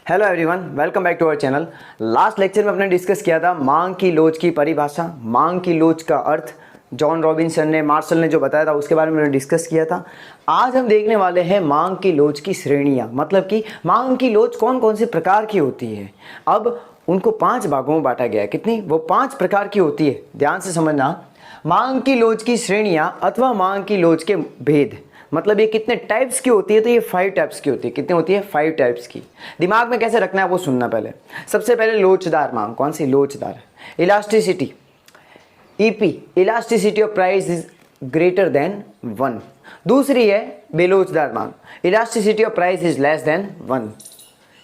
Hello everyone, welcome back to our channel. Last lecture में हमने discuss किया था मांग की लोच की परिभाषा, मांग की लोच का अर्थ। जॉन रॉबिन्सन ने, मार्शल ने जो बताया था उसके बारे में हमने डिस्कस किया था। आज हम देखने वाले हैं मांग की लोच की श्रेणियां, मतलब कि मांग की लोच कौन कौन से प्रकार की होती है। अब उनको 5 भागों में बांटा गया है। कितनी? वो 5 प्रकार की होती है। ध्यान से समझना, मांग की लोच की श्रेणियां अथवा मांग की लोच के भेद, मतलब ये कितने टाइप्स की होती है। तो ये 5 टाइप्स की होती है। कितनी होती है? 5 टाइप्स की। दिमाग में कैसे रखना है वो सुनना पहले। सबसे पहले लोचदार मांग। कौन सी? लोचदार। Elasticity, EP, elasticity of price is greater than 1। दूसरी है बेलोचदार मांग, elasticity of price is less than 1।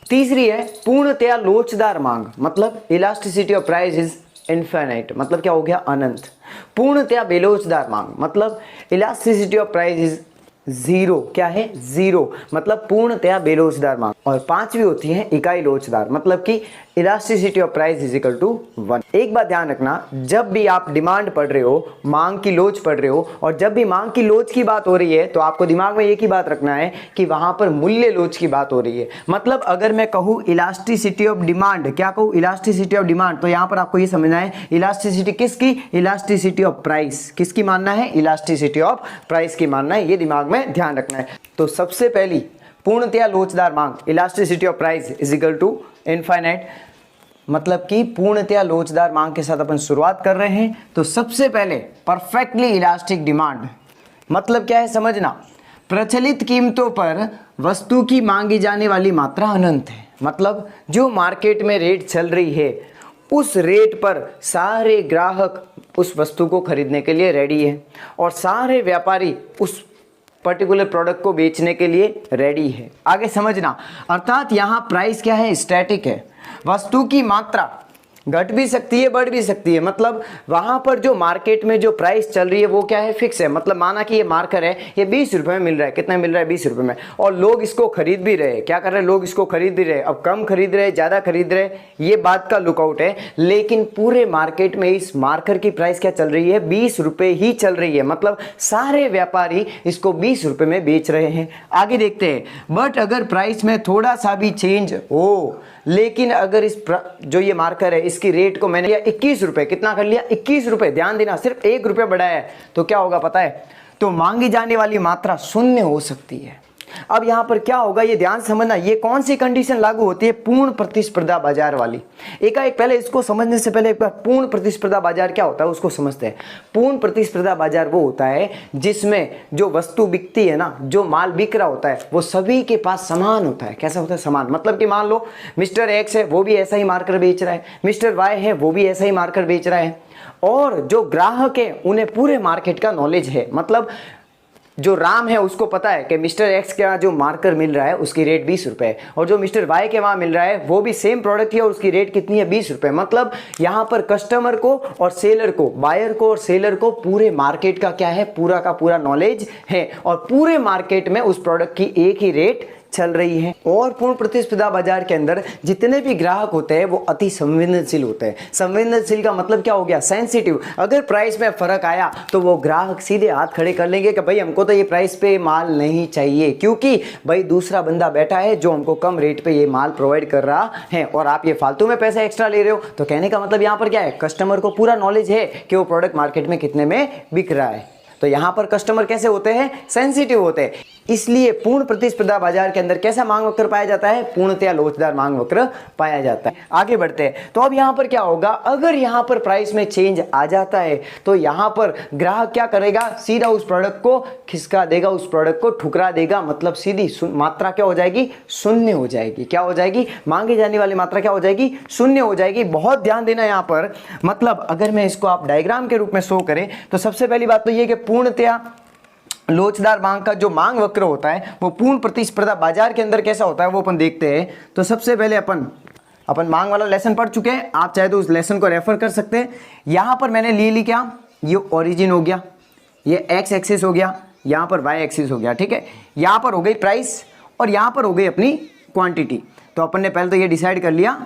तीसरी है पूर्णतया लोचदार मांग, मतलब elasticity of price is infinite, मतलब क्या हो गया? अनंत। पूर्णतया बेलोचदार मांग, मतलब इलास्टिसिटी ऑफ प्राइस इज 0। क्या है? 0, मतलब पूर्णतया बेलोचदार मांग। और 5वीं होती है इकाई लोचदार, मतलब कि elasticity of price is equal to 1। एक बात ध्यान रखना, जब भी आप डिमांड पढ़ रहे हो, मांग की लोच पढ़ रहे हो, और जब भी मांग की लोच की बात हो रही है तो आपको दिमाग में एक ही बात रखना है कि वहां पर मूल्य लोच की बात हो रही है। मतलब अगर मैं कहूं इलास्टिसिटी ऑफ डिमांड, क्या कहूं? इलास्टिसिटी ऑफ डिमांड, तो यहां पर आपको ये समझना है इलास्टिसिटी किसकी? Elasticity of price. किसकी मानना है? इलास्टिसिटी ऑफ प्राइस की मानना है। ये दिमाग में ध्यान रखना है। तो सबसे पहली पूर्णतया लोचदार मांग, elasticity of price is equal to infinite, मतलब कि पूर्णतया लोचदार मांग के साथ अपन शुरुआत कर रहे हैं। तो सबसे पहले परफेक्टली इलास्टिक डिमांड, मतलब क्या है समझना, प्रचलित कीमतों पर वस्तु की मांगी जाने वाली मात्रा अनंत है। मतलब जो मार्केट में रेट चल रही है उस रेट पर सारे ग्राहक उस वस्तु को खरीदने के लिए रेडी है और सारे व्यापारी उस पर्टिकुलर प्रोडक्ट को बेचने के लिए रेडी है। आगे समझना, अर्थात यहां प्राइस क्या है? स्टैटिक है। वस्तु की मात्रा घट भी सकती है, बढ़ भी सकती है। मतलब वहां पर जो मार्केट में जो प्राइस चल रही है वो क्या है? फिक्स है। मतलब माना कि ये मार्कर है, ये 20 रुपए में मिल रहा है। कितना मिल रहा है? 20 रुपए में। और लोग इसको खरीद भी रहे हैं। क्या कर रहे हैं? लोग इसको खरीद भी रहे हैं। अब कम खरीद रहे, ज्यादा खरीद रहे, ये बात का लुकआउट है। लेकिन पूरे मार्केट में इस मार्कर की प्राइस क्या चल रही है? 20 रुपए ही चल रही है। मतलब सारे व्यापारी इसको 20 रुपए में बेच रहे हैं। आगे देखते हैं। बट अगर प्राइस में थोड़ा सा भी चेंज हो, लेकिन अगर इस जो ये मार्कर है इसकी रेट को मैंने 21 रुपए, कितना कर लिया? 21 रुपए। ध्यान देना, सिर्फ 1 रुपया बढ़ाया है तो क्या होगा पता है? तो मांगी जाने वाली मात्रा 0 हो सकती है। अब यहां पर क्या होगा ये ध्यान समझना। ये कौन सी कंडीशन लागू होती है? पूर्ण प्रतिस्पर्धा बाजार वाली। एकाएक पहले इसको समझने से पहले एक बार पूर्ण प्रतिस्पर्धा बाजार क्या होता है उसको समझते हैं। पूर्ण प्रतिस्पर्धा बाजार वो होता है जिसमें जो वस्तु बिकती है ना, जो माल बिक रहा होता है वो सभी के पास समान होता है। कैसा होता है? समान। मतलब कि मान लो मिस्टर एक्स है, वो भी ऐसा ही मार्कर बेच रहा है, मिस्टर वाई है, वो भी ऐसा ही मार्कर बेच रहा है, और जो ग्राहक है उन्हें पूरे मार्केट का नॉलेज है। मतलब जो राम है उसको पता है कि मिस्टर एक्स का जो मार्कर मिल रहा है उसकी रेट 20 रुपए है, और जो मिस्टर वाई के वहां मिल रहा है वो भी सेम प्रोडक्ट है और उसकी रेट कितनी है? 20 रुपए। मतलब यहां पर कस्टमर को और सेलर को, बायर को और सेलर को पूरे मार्केट का क्या है? पूरा का पूरा नॉलेज है, और पूरे मार्केट में उस प्रोडक्ट की एक ही रेट चल रही है। और पूर्ण प्रतिस्पर्धा बाजार के अंदर जितने भी ग्राहक होते हैं वो अति संवेदनशील होते हैं। संवेदनशील का मतलब क्या हो गया? सेंसिटिव। अगर प्राइस में फर्क आया तो वो ग्राहक सीधे हाथ खड़े कर लेंगे कि भाई हमको तो ये प्राइस पे माल नहीं चाहिए, क्योंकि भाई दूसरा बंदा बैठा है जो हमको कम रेट पे ये माल प्रोवाइड कर रहा है और आप ये फालतू में पैसे एक्स्ट्रा ले रहे हो। तो कहने का मतलब यहाँ पर क्या है? कस्टमर को पूरा नॉलेज है कि वो प्रोडक्ट मार्केट में कितने में बिक रहा है। तो यहां पर कस्टमर कैसे होते हैं? सेंसिटिव होते हैं। इसलिए पूर्ण प्रतिस्पर्धा बाजार के अंदर कैसा मांग वक्र पाया जाता है? पूर्णतया लोचदार मांग वक्र पाया जाता है। आगे बढ़ते हैं। तो अब यहां पर क्या होगा? अगर यहां पर प्राइस में चेंज आ जाता है तो यहां पर ग्राहक क्या करेगा? सीधा उस प्रोडक्ट को खिसका देगा, उस प्रोडक्ट को ठुकरा देगा। मतलब सीधी मात्रा क्या हो जाएगी? 0 हो जाएगी। क्या हो जाएगी? मांगी जाने वाली मात्रा क्या हो जाएगी? 0 हो जाएगी। बहुत ध्यान देना यहां पर। मतलब अगर मैं इसको आप डायग्राम के रूप में शो करें तो सबसे पहली बात तो ये कि पूर्णतया लोचदार मांग का जो मांग वक्र होता है वो पूर्ण प्रतिस्पर्धा बाजार के अंदर कैसा होता है वो अपन देखते हैं। तो सबसे पहले अपन मांग वाला लेसन पढ़ चुके हैं, आप चाहे तो उस लेसन को रेफर कर सकते हैं। यहां पर मैंने ले ली क्या? ये ओरिजिन हो गया, ये एक्स एक्सिस हो गया, यहां पर वाई एक्सिस हो गया। ठीक है, यहां पर हो गई प्राइस और यहां पर हो गई अपनी क्वांटिटी। तो अपन ने पहले तो ये डिसाइड कर लिया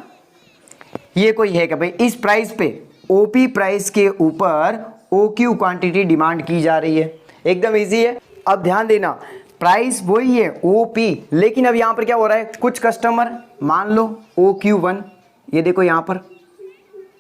ये कोई है कि भाई इस प्राइस पे ओपी प्राइस के ऊपर ओक्यू क्वांटिटी डिमांड की जा रही है। एकदम इजी है। अब ध्यान देना, प्राइस वही है OP, लेकिन अब यहाँ पर क्या हो रहा है, कुछ कस्टमर मान लो OQ1, ये देखो यहाँ पर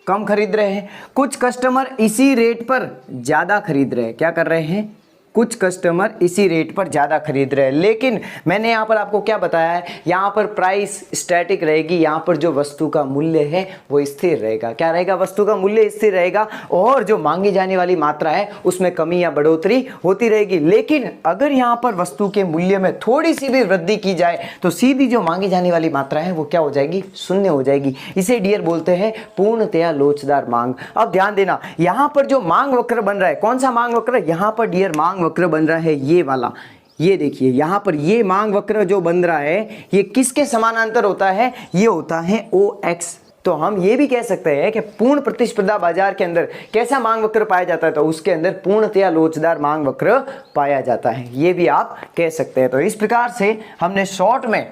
कम खरीद रहे हैं, कुछ कस्टमर इसी रेट पर ज़्यादा खरीद रहे हैं। क्या कर रहे हैं, कुछ कस्टमर इसी रेट पर ज़्यादा खरीद रहे हैं। लेकिन मैंने यहाँ पर आपको क्या बताया है, यहाँ पर प्राइस स्टैटिक रहेगी, यहाँ पर जो वस्तु का मूल्य है वो स्थिर रहेगा। क्या रहेगा, वस्तु का मूल्य स्थिर रहेगा और जो मांगी जाने वाली मात्रा है उसमें कमी या बढ़ोतरी होती रहेगी। लेकिन अगर यहाँ पर वस्तु के मूल्य में थोड़ी सी भी वृद्धि की जाए तो सीधी जो मांगी जाने वाली मात्रा है वो क्या हो जाएगी, शून्य हो जाएगी। इसे डियर बोलते हैं पूर्णतया लोचदार मांग। अब ध्यान देना, यहाँ पर जो मांग वक्र बन रहा है, कौन सा मांग वक्र, यहाँ पर डियर मांग वक्र बन रहा है ये वाला, ये देखिए यहाँ पर ये मांग वक्र जो बन रहा है ये किसके समानांतर होता है, ये होता है OX। तो हम ये भी कह सकते हैं कि पूर्ण प्रतिस्पर्धा बाजार के अंदर कैसा मांग वक्र पाया जाता है, तो उसके अंदर पूर्णतया लोचदार मांग वक्र पाया जाता है, ये भी आप कह सकते हैं। तो इस प्रकार से हमने शॉर्ट में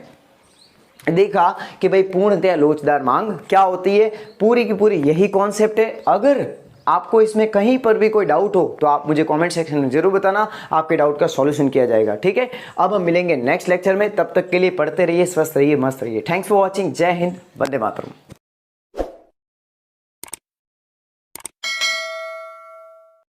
देखा कि भाई पूर्णतया लोचदार मांग क्या होती है, पूरी की पूरी यही कॉन्सेप्ट है। अगर आपको इसमें कहीं पर भी कोई डाउट हो तो आप मुझे कमेंट सेक्शन में जरूर बताना, आपके डाउट का सॉल्यूशन किया जाएगा। ठीक है, अब हम मिलेंगे नेक्स्ट लेक्चर में, तब तक के लिए पढ़ते रहिए, स्वस्थ रहिए, मस्त रहिए। थैंक्स फॉर वॉचिंग, जय हिंद, वंदे मातरम।